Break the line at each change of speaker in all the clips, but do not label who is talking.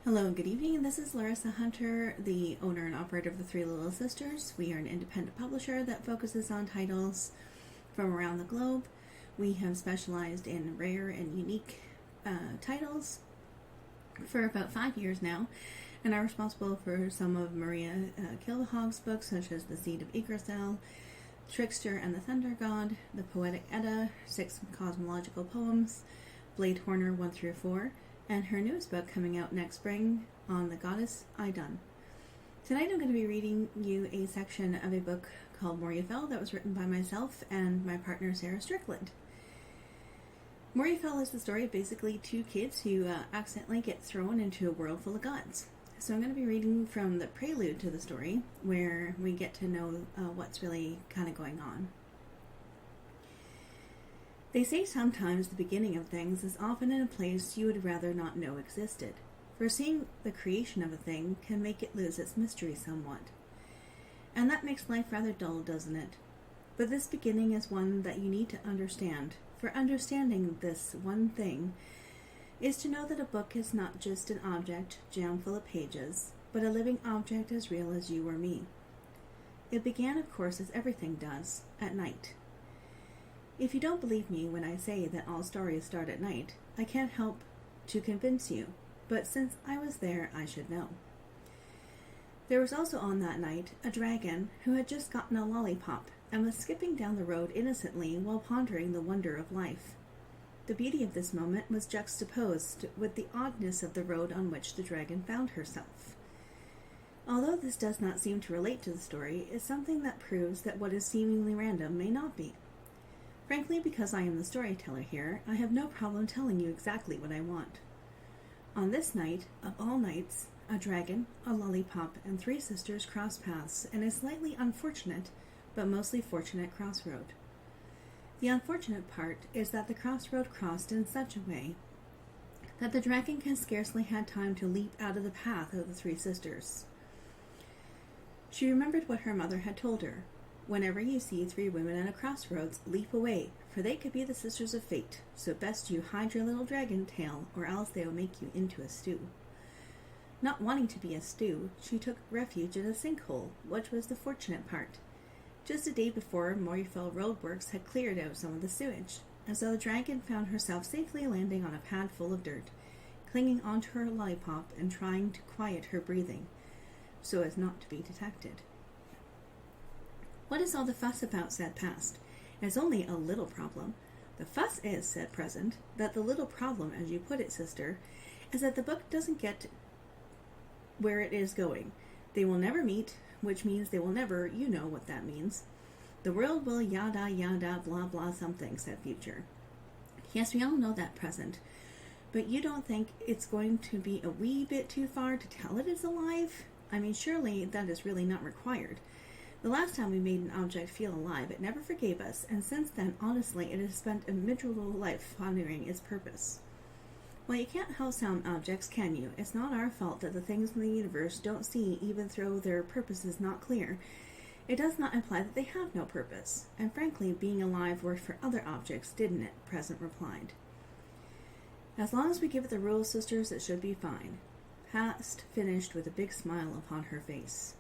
Hello, good evening. This is Larissa Hunter, the owner and operator of the Three Little Sisters. We are an independent publisher that focuses on titles from around the globe. We have specialized in rare and unique titles for about 5 years now, and are responsible for some of Maria Kilvehog's books, such as The Seed of Yggdrasil, Trickster and the Thunder God, The Poetic Edda, 6 cosmological poems, Blade Horner 1 through 4, and her newest book coming out next spring on the goddess Idun. Tonight I'm going to be reading you a section of a book called Moriafell that was written by myself and my partner Sarah Strickland. Moriafell is the story of basically 2 kids who accidentally get thrown into a world full of gods. So I'm going to be reading from the prelude to the story, where we get to know what's really kind of going on. They say sometimes the beginning of things is often in a place you would rather not know existed. Foreseeing the creation of a thing can make it lose its mystery somewhat. And that makes life rather dull, doesn't it? But this beginning is one that you need to understand. For understanding this one thing is to know that a book is not just an object jammed full of pages, but a living object as real as you or me. It began, of course, as everything does, at night. If you don't believe me when I say that all stories start at night, I can't help to convince you, but since I was there, I should know. There was also on that night a dragon who had just gotten a lollipop and was skipping down the road innocently while pondering the wonder of life. The beauty of this moment was juxtaposed with the oddness of the road on which the dragon found herself. Although this does not seem to relate to the story, it's something that proves that what is seemingly random may not be. Frankly, because I am the storyteller here, I have no problem telling you exactly what I want. On this night, of all nights, a dragon, a lollipop, and 3 sisters cross paths in a slightly unfortunate, but mostly fortunate crossroad. The unfortunate part is that the crossroad crossed in such a way that the dragon can scarcely have time to leap out of the path of the 3 sisters. She remembered what her mother had told her. Whenever you see 3 women at a crossroads, leap away, for they could be the sisters of fate, so best you hide your little dragon tail, or else they will make you into a stew. Not wanting to be a stew, she took refuge in a sinkhole, which was the fortunate part. Just a day before, Moriafell roadworks had cleared out some of the sewage, and so the dragon found herself safely landing on a pad full of dirt, clinging onto her lollipop and trying to quiet her breathing, so as not to be detected. "What is all the fuss about?" said Past. "It's only a little problem." "The fuss is," said Present, "that the little problem, as you put it, sister, is that the book doesn't get where it is going. They will never meet, which means they will never, you know what that means. The world will yada yada blah blah something," said Future. "Yes, we all know that, Present. But you don't think it's going to be a wee bit too far to tell it is alive? I mean, surely that is really not required. The last time we made an object feel alive, it never forgave us, and since then, honestly, it has spent a miserable life pondering its purpose. Well, you can't help some objects, can you? It's not our fault that the things in the universe don't see even though their purpose is not clear. It does not imply that they have no purpose. And frankly, being alive worked for other objects, didn't it?" Present replied. "As long as we give it the rules, sisters, it should be fine." Past finished with a big smile upon her face.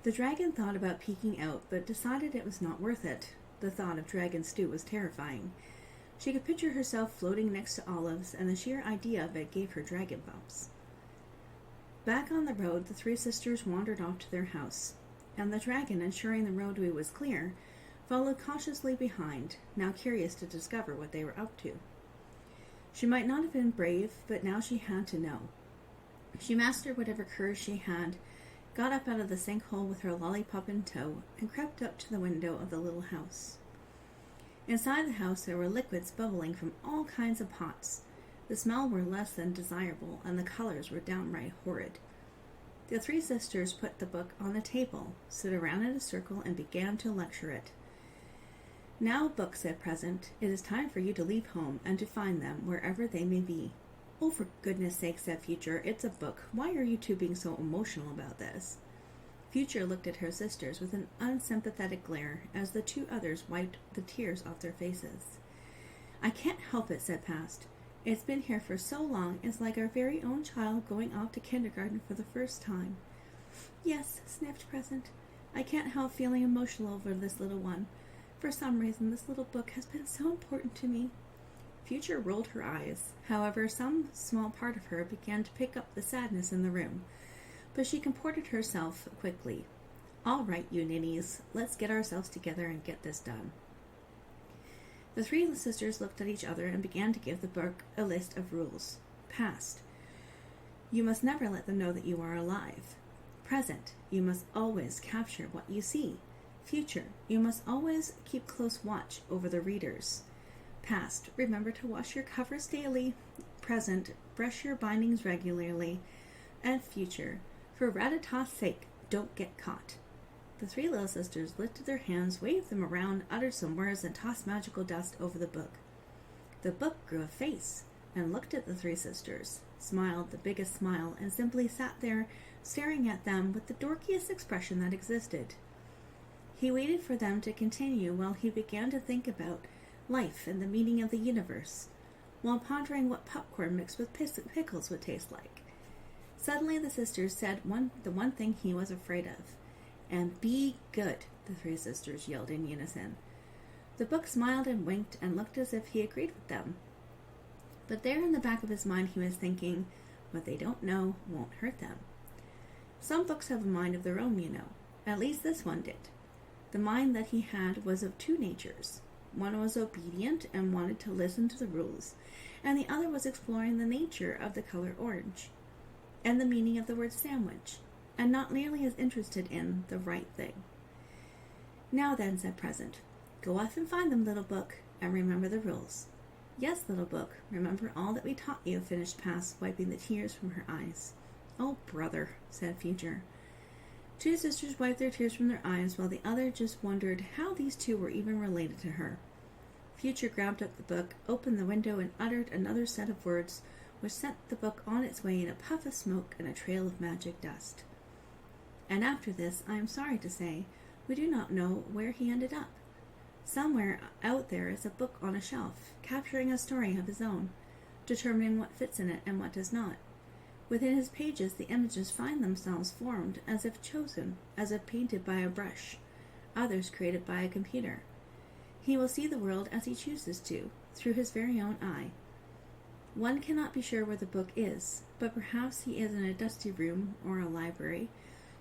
The dragon thought about peeking out, but decided it was not worth it. The thought of dragon stew was terrifying. She could picture herself floating next to olives, and the sheer idea of it gave her dragon bumps. Back on the road, the 3 sisters wandered off to their house, and the dragon, ensuring the roadway was clear, followed cautiously behind, now curious to discover what they were up to. She might not have been brave, but now she had to know. She mastered whatever courage she had, got up out of the sinkhole with her lollipop in tow, and crept up to the window of the little house. Inside the house there were liquids bubbling from all kinds of pots. The smell were less than desirable, and the colors were downright horrid. The 3 sisters put the book on the table, stood around in a circle, and began to lecture it. "Now, book," said Present, "it is time for you to leave home, and to find them, wherever they may be." "Oh, for goodness sake," said Future, "it's a book. Why are you 2 being so emotional about this?" Future looked at her sisters with an unsympathetic glare as the 2 others wiped the tears off their faces. "I can't help it," said Past. It's been here for so long, it's like our very own child going off to kindergarten for the first time. Yes, sniffed Present. I can't help feeling emotional over this little one. For some reason, this little book has been so important to me. Future rolled her eyes. However, some small part of her began to pick up the sadness in the room. But she comported herself quickly. All right, you ninnies, let's get ourselves together and get this done. The three sisters looked at each other and began to give the book a list of rules. Past. You must never let them know that you are alive. Present. You must always capture what you see. Future. You must always keep close watch over the readers. Past. Remember to wash your covers daily. Present. Brush your bindings regularly. And future. For Ratatat's sake, don't get caught. The three little sisters lifted their hands, waved them around, uttered some words, and tossed magical dust over the book. The book grew a face and looked at the three sisters, smiled the biggest smile, and simply sat there staring at them with the dorkiest expression that existed. He waited for them to continue while he began to think about life and the meaning of the universe, while pondering what popcorn mixed with pickles would taste like. Suddenly the sisters said the one thing he was afraid of. And be good, the three sisters yelled in unison. The book smiled and winked and looked as if he agreed with them. But there in the back of his mind he was thinking, what they don't know won't hurt them. Some books have a mind of their own, you know. At least this one did. The mind that he had was of two natures. One was obedient and wanted to listen to the rules, and the other was exploring the nature of the color orange, and the meaning of the word sandwich, and not nearly as interested in the right thing. Now then, said Present, go off and find them, little book, and remember the rules. Yes, little book, remember all that we taught you, finished Past, wiping the tears from her eyes. Oh, brother, said Future. Two sisters wiped their tears from their eyes, while the other just wondered how these two were even related to her. Future grabbed up the book, opened the window, and uttered another set of words, which sent the book on its way in a puff of smoke and a trail of magic dust. And after this, I am sorry to say, we do not know where he ended up. Somewhere out there is a book on a shelf, capturing a story of his own, determining what fits in it and what does not. Within his pages, the images find themselves formed as if chosen, as if painted by a brush, others created by a computer. He will see the world as he chooses to, through his very own eye. One cannot be sure where the book is, but perhaps he is in a dusty room or a library.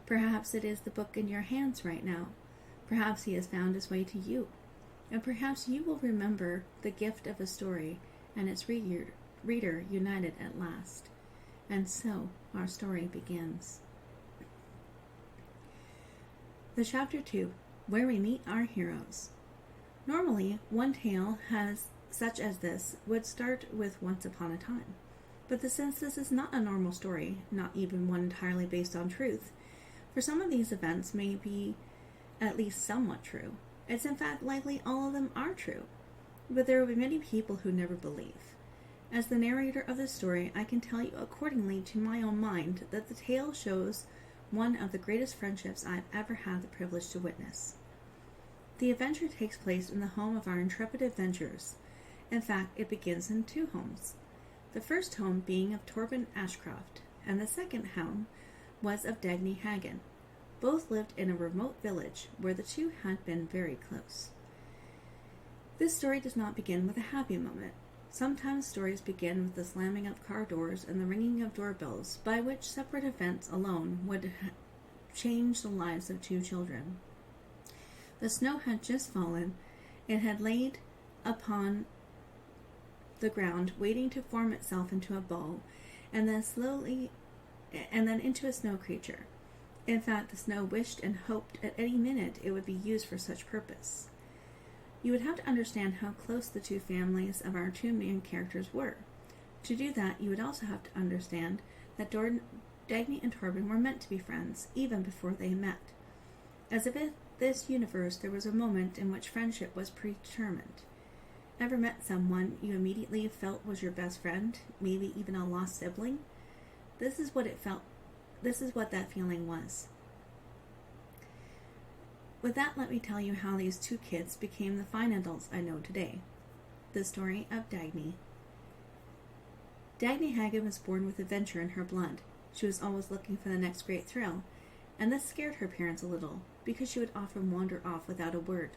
Perhaps it is the book in your hands right now. Perhaps he has found his way to you. And perhaps you will remember the gift of a story and its reader united at last. And so our story begins. The Chapter 2, where we meet our heroes. Normally, one tale such as this would start with Once Upon a Time. But since this is not a normal story, not even one entirely based on truth, for some of these events may be at least somewhat true. It's in fact likely all of them are true, but there will be many people who never believe. As the narrator of this story, I can tell you accordingly to my own mind that the tale shows one of the greatest friendships I've ever had the privilege to witness. The adventure takes place in the home of our intrepid adventurers. In fact, it begins in two homes. The first home being of Torben Ashcroft, and the second home was of Dagny Hagen. Both lived in a remote village where the two had been very close. This story does not begin with a happy moment. Sometimes stories begin with the slamming of car doors and the ringing of doorbells, by which separate events alone would change the lives of two children. The snow had just fallen. It had laid upon the ground, waiting to form itself into a ball, and then into a snow creature. In fact, the snow wished and hoped at any minute it would be used for such purpose. You would have to understand how close the two families of our two main characters were. To do that, you would also have to understand that Dagny and Torben were meant to be friends, even before they met. As if in this universe there was a moment in which friendship was predetermined. Ever met someone you immediately felt was your best friend, maybe even a lost sibling? This is what that feeling was. With that, let me tell you how these two kids became the fine adults I know today. The story of Dagny. Dagny Hagen was born with adventure in her blood. She was always looking for the next great thrill, and this scared her parents a little, because she would often wander off without a word.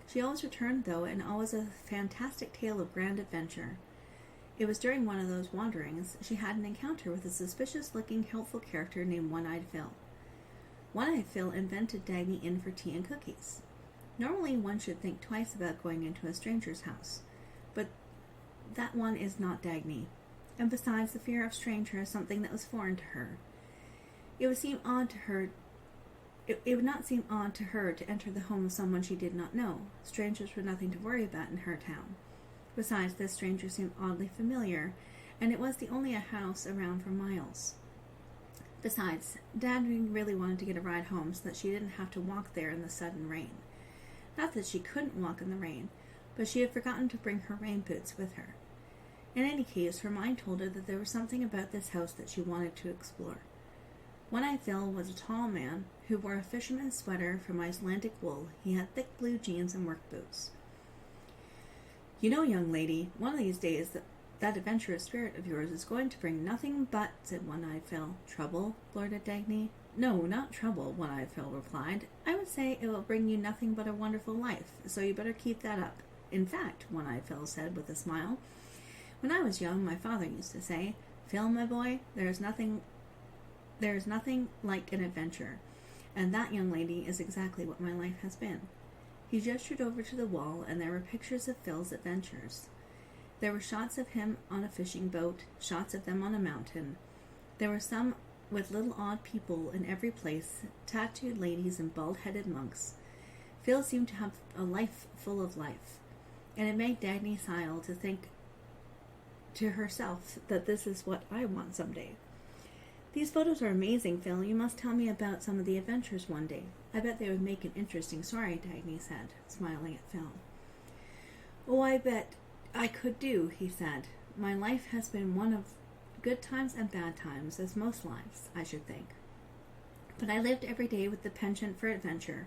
She always returned, though, and always a fantastic tale of grand adventure. It was during one of those wanderings she had an encounter with a suspicious-looking, helpful character named One-Eyed Phil. One-Eyed Phil invited Dagny in for tea and cookies. Normally one should think twice about going into a stranger's house, but that one is not Dagny, and besides, the fear of strangers is something that was foreign to her. It would not seem odd to her to enter the home of someone she did not know. Strangers were nothing to worry about in her town. Besides, this stranger seemed oddly familiar, and it was the only house around for miles. Besides, Dad really wanted to get a ride home so that she didn't have to walk there in the sudden rain. Not that she couldn't walk in the rain, but she had forgotten to bring her rain boots with her. In any case, her mind told her that there was something about this house that she wanted to explore. One-Eyed Phil was a tall man who wore a fisherman's sweater from Icelandic wool. He had thick blue jeans and work boots. "You know, young lady, one of these days that adventurous spirit of yours is going to bring nothing but," said One-Eyed Phil. "Trouble?" blurted Dagny. "No, not trouble," One-Eyed Phil replied. "I would say it will bring you nothing but a wonderful life, so you better keep that up. In fact," One-Eyed Phil said with a smile, "when I was young, my father used to say, 'Phil, my boy, there is nothing like an adventure,' and that, young lady, is exactly what my life has been." He gestured over to the wall, and there were pictures of Phil's adventures. There were shots of him on a fishing boat, shots of them on a mountain. There were some with little odd people in every place, tattooed ladies and bald-headed monks. Phil seemed to have a life full of life, and it made Dagny sigh to think to herself that this is what I want someday. "These photos are amazing, Phil. You must tell me about some of the adventures one day. I bet they would make an interesting story," Dagny said, smiling at Phil. "Oh, I bet I could do," he said. "My life has been one of good times and bad times, as most lives, I should think. But I lived every day with the penchant for adventure.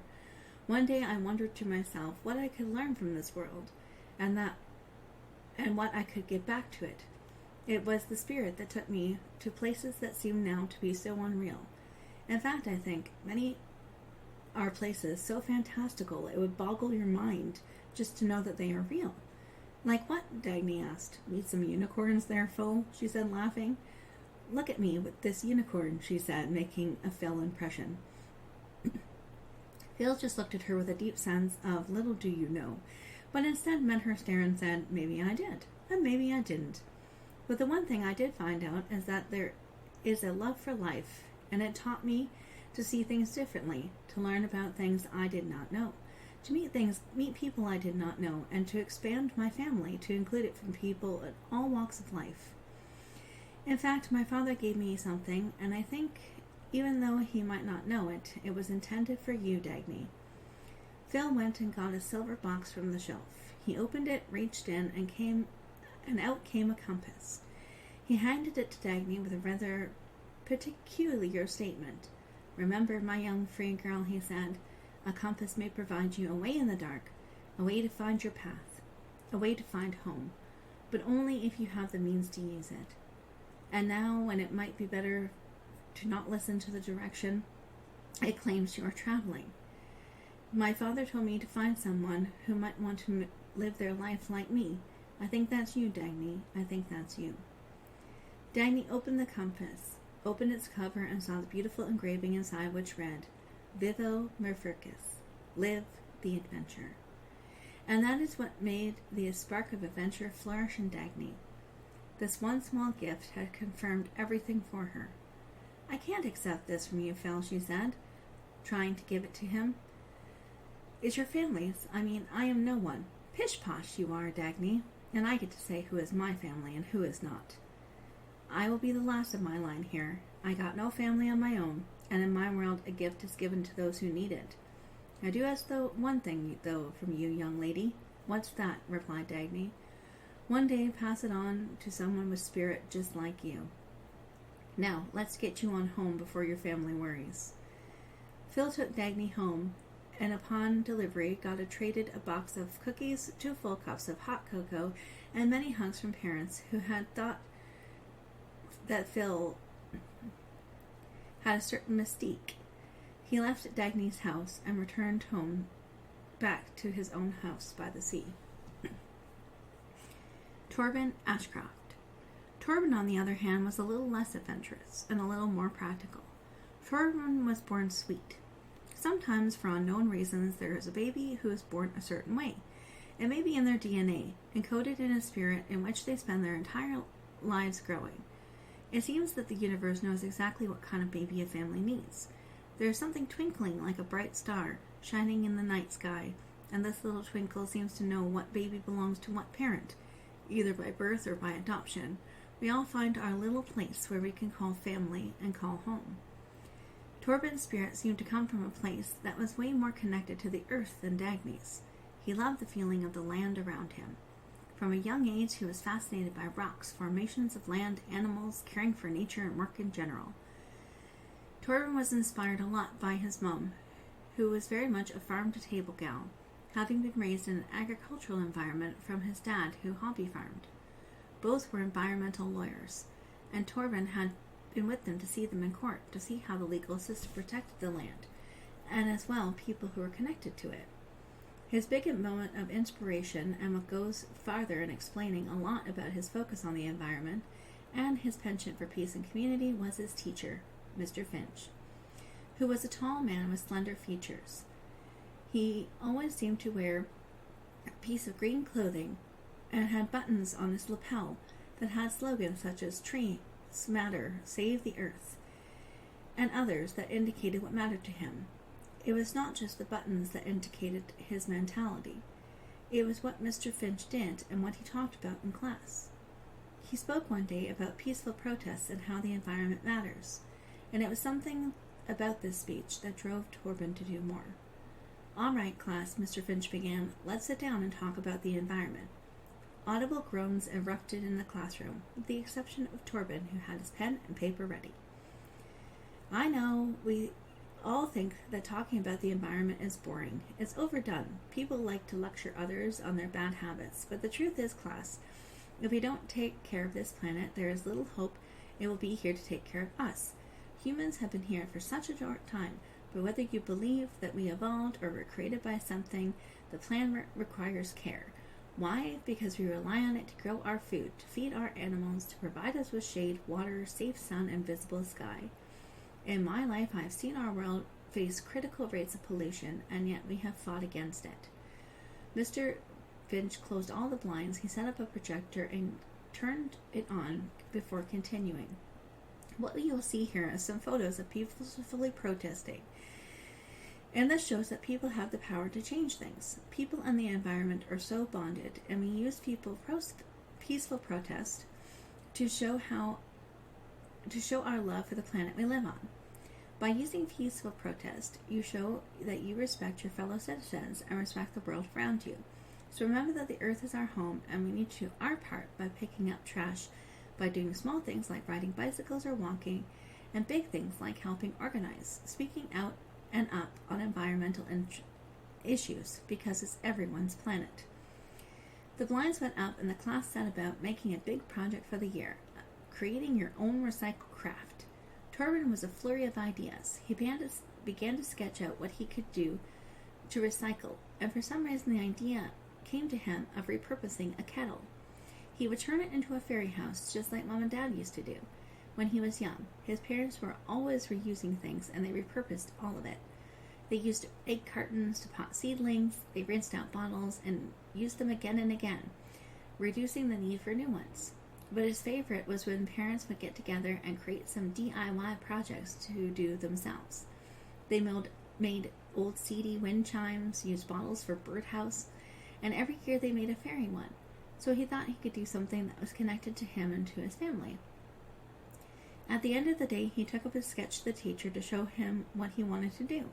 One day I wondered to myself what I could learn from this world, and what I could give back to it. It was the spirit that took me to places that seem now to be so unreal. In fact, I think many are places so fantastical it would boggle your mind just to know that they are real." "Like what?" Dagny asked. "Meet some unicorns there, Phil?" she said, laughing. "Look at me with this unicorn," she said, making a Phil impression. Phil just looked at her with a deep sense of little do you know, but instead met her stare and said, "Maybe I did, and maybe I didn't. But the one thing I did find out is that there is a love for life, and it taught me to see things differently, to learn about things I did not know, to meet people I did not know, and to expand my family to include it from people in all walks of life. In fact, my father gave me something, and I think, even though he might not know it, it was intended for you, Dagny." Phil went and got a silver box from the shelf. He opened it, reached in, and out came a compass. He handed it to Dagny with a rather peculiar statement. "Remember, my young free girl," he said, "a compass may provide you a way in the dark, a way to find your path, a way to find home, but only if you have the means to use it. And now, when it might be better to not listen to the direction it claims you are traveling, my father told me to find someone who might want to live their life like me. I think that's you, Dagny. I think that's you." Dagny opened the compass, opened its cover, and saw the beautiful engraving inside, which read, "Vivo Merfurcus, live the adventure." And that is what made the spark of adventure flourish in Dagny. This one small gift had confirmed everything for her. "I can't accept this from you, Phil," she said, trying to give it to him. "It's your family's. I mean, I am no one. Pish-posh you are, Dagny, and I get to say who is my family and who is not. I will be the last of my line here. I got no family of my own, and in my world a gift is given to those who need it. I do ask one thing, though, from you, young lady." "What's that?" replied Dagny. "One day pass it on to someone with spirit just like you. Now, let's get you on home before your family worries." Phil took Dagny home, and upon delivery traded a box of cookies, 2 full cups of hot cocoa, and many hugs from parents who had thought that Phil had a certain mystique. He left Dagny's house and returned home back to his own house by the sea. Torben Ashcroft. Torben, on the other hand, was a little less adventurous and a little more practical. Torben was born sweet. Sometimes, for unknown reasons, there is a baby who is born a certain way. It may be in their DNA, encoded in a spirit in which they spend their entire lives growing. It seems that the universe knows exactly what kind of baby a family needs. There is something twinkling like a bright star shining in the night sky, and this little twinkle seems to know what baby belongs to what parent, either by birth or by adoption. We all find our little place where we can call family and call home. Torben's spirit seemed to come from a place that was way more connected to the earth than Dagny's. He loved the feeling of the land around him. From a young age, he was fascinated by rocks, formations of land, animals, caring for nature, and work in general. Torben was inspired a lot by his mum, who was very much a farm-to-table gal, having been raised in an agricultural environment from his dad, who hobby farmed. Both were environmental lawyers, and Torben had been with them to see them in court, to see how the legal system protected the land, and as well people who were connected to it. His big moment of inspiration, and what goes farther in explaining a lot about his focus on the environment and his penchant for peace and community, was his teacher, Mr. Finch, who was a tall man with slender features. He always seemed to wear a piece of green clothing and had buttons on his lapel that had slogans such as "Trees Matter, Save the Earth," and others that indicated what mattered to him. It was not just the buttons that indicated his mentality. It was what Mr. Finch did and what he talked about in class. He spoke one day about peaceful protests and how the environment matters, and it was something about this speech that drove Torben to do more. "All right, class," Mr. Finch began. "Let's sit down and talk about the environment." Audible groans erupted in the classroom, with the exception of Torben, who had his pen and paper ready. "I know, we all think that talking about the environment is boring. It's overdone. People like to lecture others on their bad habits, but the truth is, class, if we don't take care of this planet, there is little hope it will be here to take care of us. Humans have been here for such a short time, but whether you believe that we evolved or were created by something, the planet requires care. Why? Because we rely on it to grow our food, to feed our animals, to provide us with shade, water, safe sun, and visible sky. In my life, I have seen our world face critical rates of pollution, and yet we have fought against it." Mr. Finch closed all the blinds. He set up a projector and turned it on before continuing. "What you'll see here is some photos of people peacefully protesting. And this shows that people have the power to change things. People and the environment are so bonded, and we use peaceful protest to show our love for the planet we live on. By using peaceful protest, you show that you respect your fellow citizens and respect the world around you. So remember that the earth is our home, and we need to do our part by picking up trash, by doing small things like riding bicycles or walking, and big things like helping organize, speaking out and up on environmental issues, because it's everyone's planet." The blinds went up, and the class set about making a big project for the year, creating your own recycled craft. Torben was a flurry of ideas. He began to sketch out what he could do to recycle, and for some reason the idea came to him of repurposing a kettle. He would turn it into a fairy house, just like Mom and Dad used to do. When he was young, his parents were always reusing things, and they repurposed all of it. They used egg cartons to pot seedlings, they rinsed out bottles, and used them again and again, reducing the need for new ones. But his favorite was when parents would get together and create some DIY projects to do themselves. They made old CD wind chimes, used bottles for birdhouse, and every year they made a fairy one. So he thought he could do something that was connected to him and to his family. At the end of the day, he took up a sketch to the teacher to show him what he wanted to do.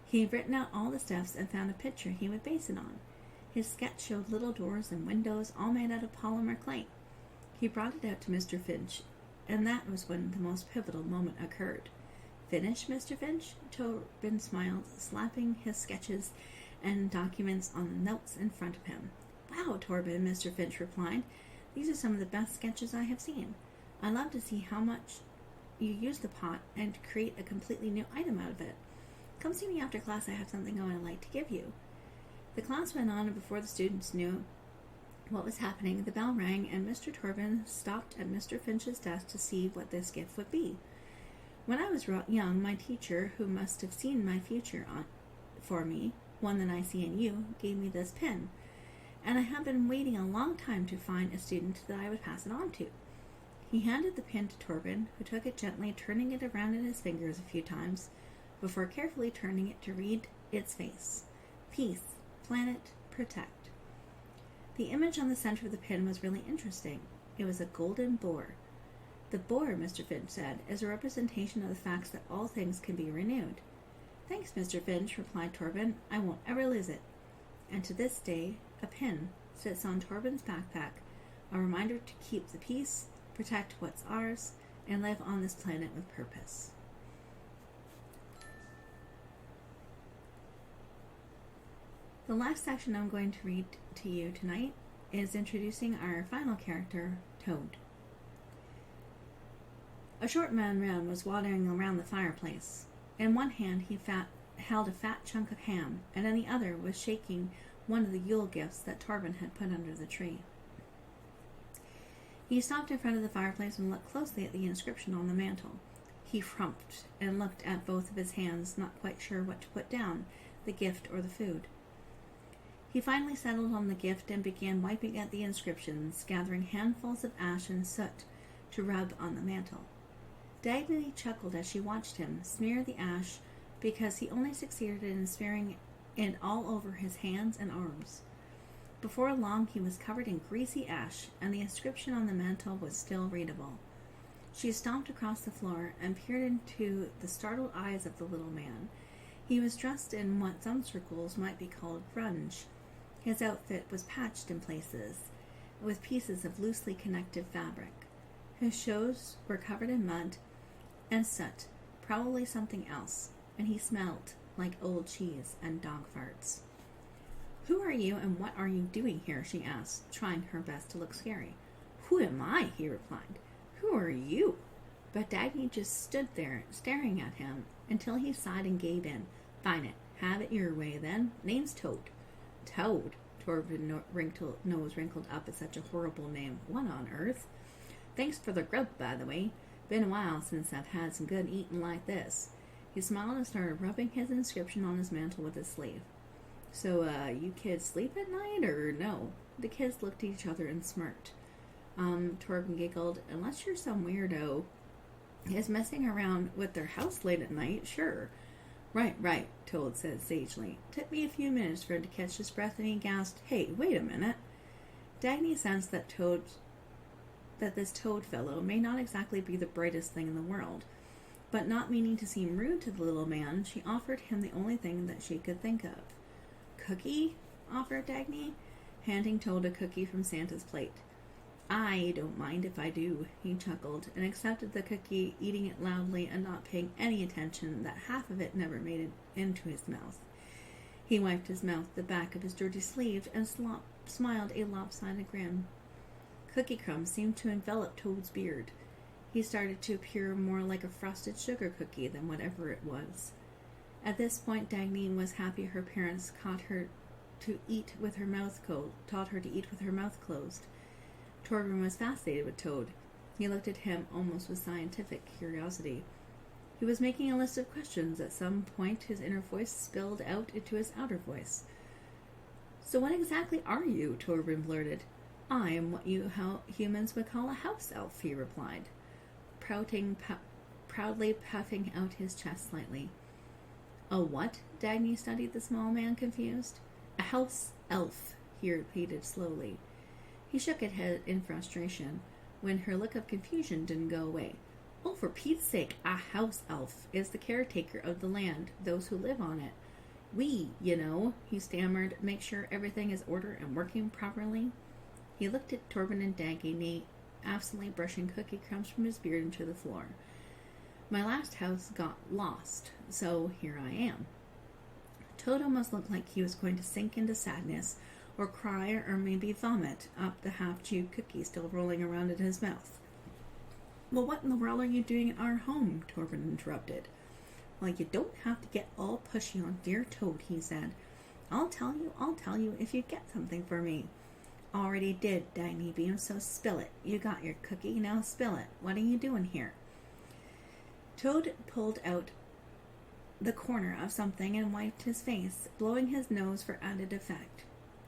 He had written out all the steps and found a picture he would base it on. His sketch showed little doors and windows all made out of polymer clay. He brought it out to Mr. Finch, and that was when the most pivotal moment occurred. "Finished, Mr. Finch?" Torben smiled, slapping his sketches and documents on the notes in front of him. "Wow, Torben," Mr. Finch replied. "These are some of the best sketches I have seen. I love to see how much you use the pot and create a completely new item out of it. Come see me after class. I have something I would like to give you." The class went on, and before the students knew what was happening, the bell rang, and Mr. Torvin stopped at Mr. Finch's desk to see what this gift would be. "When I was young, my teacher, who must have seen my future for me, one that I see in you, gave me this pin, and I have been waiting a long time to find a student that I would pass it on to." He handed the pin to Torvin, who took it gently, turning it around in his fingers a few times, before carefully turning it to read its face. Peace, planet, protect. The image on the center of the pin was really interesting. It was a golden boar. "The boar," Mr. Finch said, "is a representation of the facts that all things can be renewed." "Thanks, Mr. Finch," replied Torvin. "I won't ever lose it." And to this day, a pin sits on Torvin's backpack, a reminder to keep the peace, protect what's ours, and live on this planet with purpose. The last section I'm going to read to you tonight is introducing our final character, Toad. A short man was wandering around the fireplace. In one hand he held a fat chunk of ham, and in the other was shaking one of the Yule gifts that Torvin had put under the tree. He stopped in front of the fireplace and looked closely at the inscription on the mantel. He frumped and looked at both of his hands, not quite sure what to put down, the gift or the food. He finally settled on the gift and began wiping at the inscriptions, gathering handfuls of ash and soot to rub on the mantel. Dagny chuckled as she watched him smear the ash, because he only succeeded in smearing it all over his hands and arms. Before long he was covered in greasy ash, and the inscription on the mantel was still readable. She stomped across the floor and peered into the startled eyes of the little man. He was dressed in what some circles might be called grunge. His outfit was patched in places, with pieces of loosely connected fabric. His shoes were covered in mud and soot, probably something else, and he smelled like old cheese and dog farts. "Who are you, and what are you doing here?" she asked, trying her best to look scary. "Who am I?" he replied. "Who are you?" But Dagny just stood there, staring at him, until he sighed and gave in. "Fine it. Have it your way, then. Name's Toad." "Toad?" Torvin's nose wrinkled up at such a horrible name. "What on earth?" "Thanks for the grub, by the way. Been a while since I've had some good eating like this." He smiled and started rubbing his inscription on his mantle with his sleeve. "So, you kids sleep at night, or no?" The kids looked at each other and smirked. Torvin giggled. "Unless you're some weirdo is messing around with their house late at night, sure." Right, Toad said sagely. "Took me a few minutes for him to catch his breath, and he gasped, 'Hey, wait a minute.'" Dagny sensed that this Toad fellow may not exactly be the brightest thing in the world, but not meaning to seem rude to the little man, she offered him the only thing that she could think of. "Cookie?" offered Dagny, handing Toad a cookie from Santa's plate. "I don't mind if I do," he chuckled, and accepted the cookie, eating it loudly and not paying any attention that half of it never made it into his mouth. He wiped his mouth with the back of his dirty sleeve and smiled a lopsided grin. Cookie crumbs seemed to envelop Toad's beard. He started to appear more like a frosted sugar cookie than whatever it was. At this point, Dagny was happy her parents taught her to eat with her mouth closed. Torvin was fascinated with Toad. He looked at him almost with scientific curiosity. He was making a list of questions. At some point, his inner voice spilled out into his outer voice. "So what exactly are you?" Torvin blurted. "I am what humans would call a house elf," he replied, proudly puffing out his chest slightly. "A what?" Dagny studied the small man, confused. "A house elf," he repeated slowly. He shook his head in frustration when her look of confusion didn't go away. "Oh, for Pete's sake, a house elf is the caretaker of the land, those who live on it. We, he stammered, make sure everything is ordered and working properly." He looked at Torvin and Dagny, absently brushing cookie crumbs from his beard into the floor. "My last house got lost, so here I am." Toad almost looked like he was going to sink into sadness, or cry, or maybe vomit up the half-chewed cookie still rolling around in his mouth. Well, what in the world are you doing in our home? Torben interrupted. Well, you don't have to get all pushy on dear Toad, he said. I'll tell you if you get something for me. Already did, Dagny beamed, so spill it. You got your cookie, now spill it. What are you doing here? Toad pulled out the corner of something and wiped his face, blowing his nose for added effect,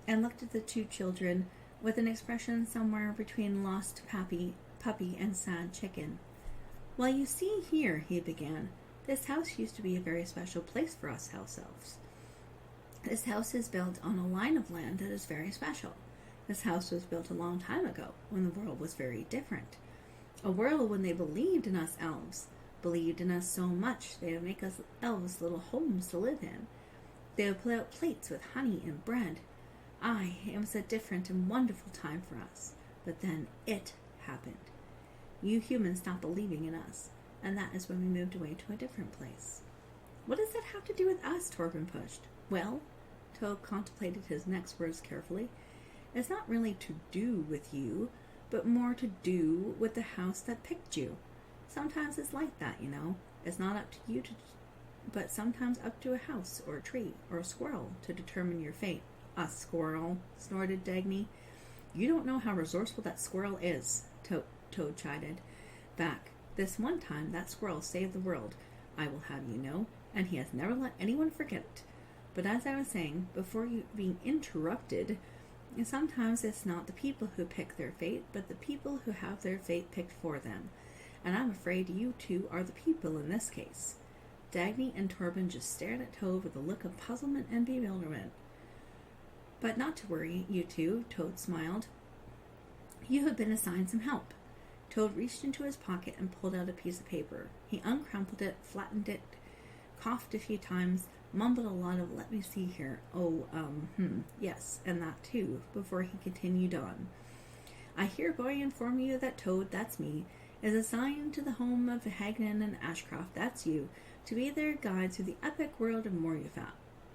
and looked at the two children with an expression somewhere between lost puppy and sad chicken. Well, you see here, he began, this house used to be a very special place for us house elves. This house is built on a line of land that is very special. This house was built a long time ago, when the world was very different. A world when they believed in us elves, believed in us so much they would make us elves little homes to live in. They would put out plates with honey and bread. Aye, it was a different and wonderful time for us. But then it happened. You humans stopped believing in us, and that is when we moved away to a different place. What does that have to do with us? Torben pushed. Well, Toad contemplated his next words carefully. It's not really to do with you, but more to do with the house that picked you. Sometimes it's like that, you know. It's not up to you but sometimes up to a house or a tree or a squirrel to determine your fate. A squirrel, snorted Dagny. You don't know how resourceful that squirrel is, Toad chided back. This one time that squirrel saved the world, I will have you know, and he has never let anyone forget it. But as I was saying, before you being interrupted, sometimes it's not the people who pick their fate, but the people who have their fate picked for them. And I'm afraid you two are the people in this case. Dagny and Torben just stared at Toad with a look of puzzlement and bewilderment. But not to worry, you two, Toad smiled. You have been assigned some help. Toad reached into his pocket and pulled out a piece of paper. He uncrumpled it, flattened it, coughed a few times, mumbled a lot of let me see here, yes, and that too, before he continued on. I hereby inform you that Toad, that's me, is assigned to the home of Hagnon and Ashcroft, that's you, to be their guide through the epic world of Moryafat.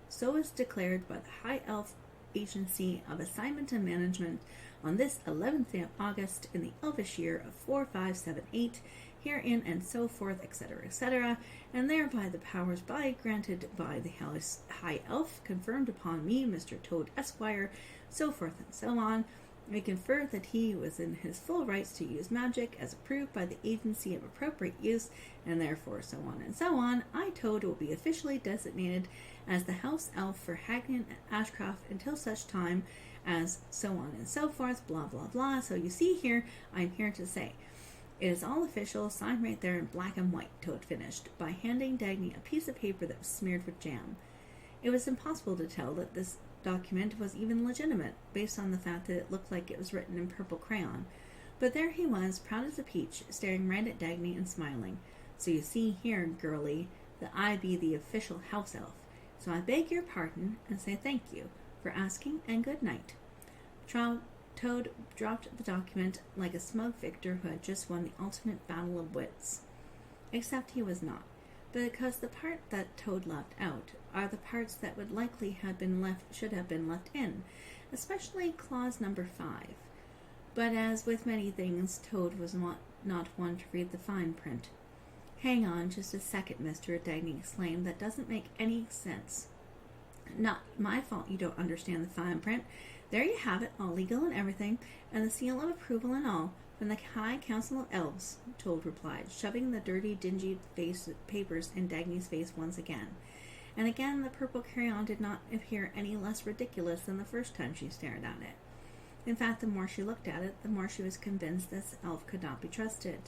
So is declared by the High Elf Agency of Assignment and Management on this 11th day of August in the Elvish year of 4578, herein and so forth, etc., and thereby the powers by granted by the High Elf conferred upon me, Mr. Toad Esquire, so forth and so on. We confer that he was in his full rights to use magic as approved by the agency of appropriate use, and therefore so on and so on. I, Toad, will be officially designated as the house elf for Hagnon and Ashcroft until such time as so on and so forth, blah, blah, blah. So you see here, I'm here to say, it is all official, signed right there in black and white, Toad finished, by handing Dagny a piece of paper that was smeared with jam. It was impossible to tell that this document was even legitimate, based on the fact that it looked like it was written in purple crayon. But there he was, proud as a peach, staring right at Dagny and smiling. So you see here, girlie, that I be the official house elf. So I beg your pardon and say thank you for asking and good night. Toad dropped the document like a smug victor who had just won the ultimate battle of wits. Except he was not, because the part that Toad left out are the parts that would likely should have been left in, especially clause number 5. But as with many things, Toad was not one to read the fine print. Hang on just a second, Mr. Dagny exclaimed. That doesn't make any sense. Not my fault you don't understand the fine print. There you have it, all legal and everything, and the seal of approval and all, from the High Council of Elves, Toad replied, shoving the dirty, dingy papers in Dagny's face once again. And again the purple crayon did not appear any less ridiculous than the first time she stared at it. In fact, the more she looked at it, the more she was convinced this elf could not be trusted.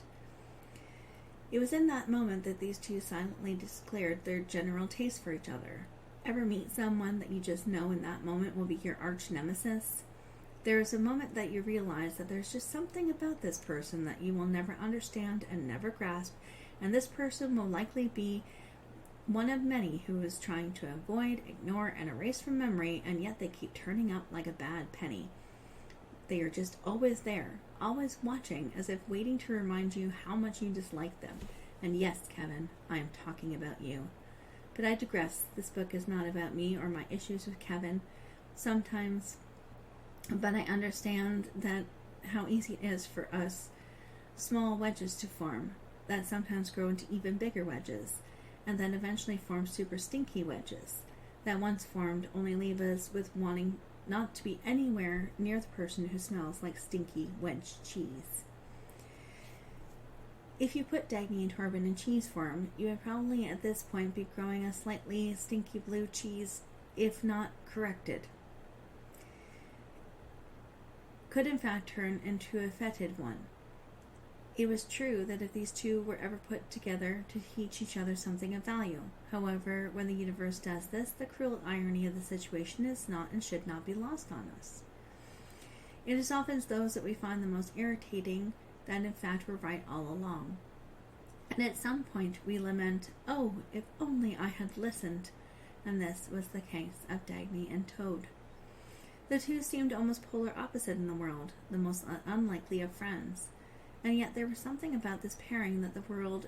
It was in that moment that these two silently declared their general taste for each other. Ever meet someone that you just know in that moment will be your arch nemesis? There is a moment that you realize that there's just something about this person that you will never understand and never grasp, and this person will likely be one of many who is trying to avoid, ignore, and erase from memory, and yet they keep turning up like a bad penny. They are just always there, always watching, as if waiting to remind you how much you dislike them. And yes, Kevin, I am talking about you. But I digress. This book is not about me or my issues with Kevin. Sometimes, but I understand that how easy it is for us small wedges to form that sometimes grow into even bigger wedges, and then eventually form super stinky wedges that once formed only leave us with wanting not to be anywhere near the person who smells like stinky wedge cheese. If you put Dagny and Torben in cheese form, you would probably at this point be growing a slightly stinky blue cheese, if not corrected. Could in fact turn into a fetid one. It was true that if these two were ever put together to teach each other something of value. However, when the universe does this, the cruel irony of the situation is not and should not be lost on us. It is often those that we find the most irritating that in fact were right all along. And at some point we lament, oh, if only I had listened. And this was the case of Dagny and Toad. The two seemed almost polar opposite in the world, the most unlikely of friends. And yet there was something about this pairing that the world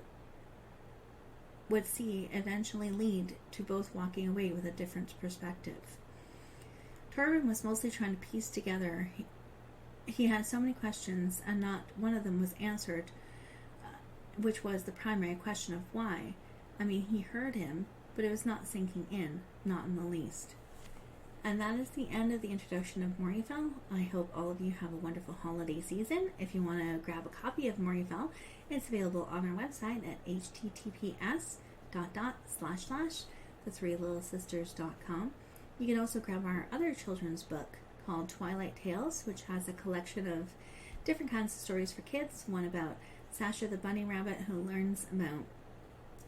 would see eventually lead to both walking away with a different perspective. Torben was mostly trying to piece together. He had so many questions, and not one of them was answered, which was the primary question of why. I mean, he heard him, but it was not sinking in, not in the least. And that is the end of the introduction of Morifel. I hope all of you have a wonderful holiday season. If you want to grab a copy of Morifel, it's available on our website at https://the3littlesisters.com. You can also grab our other children's book called Twilight Tales, which has a collection of different kinds of stories for kids. One about Sasha the bunny rabbit who learns about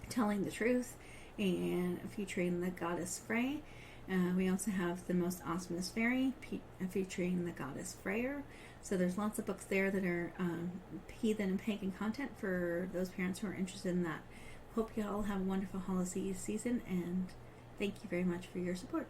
telling the truth, and featuring the goddess Frey. We also have The Most Awesomest Fairy, featuring the goddess Freyr. So there's lots of books there that are heathen and pagan content for those parents who are interested in that. Hope you all have a wonderful holiday season, and thank you very much for your support.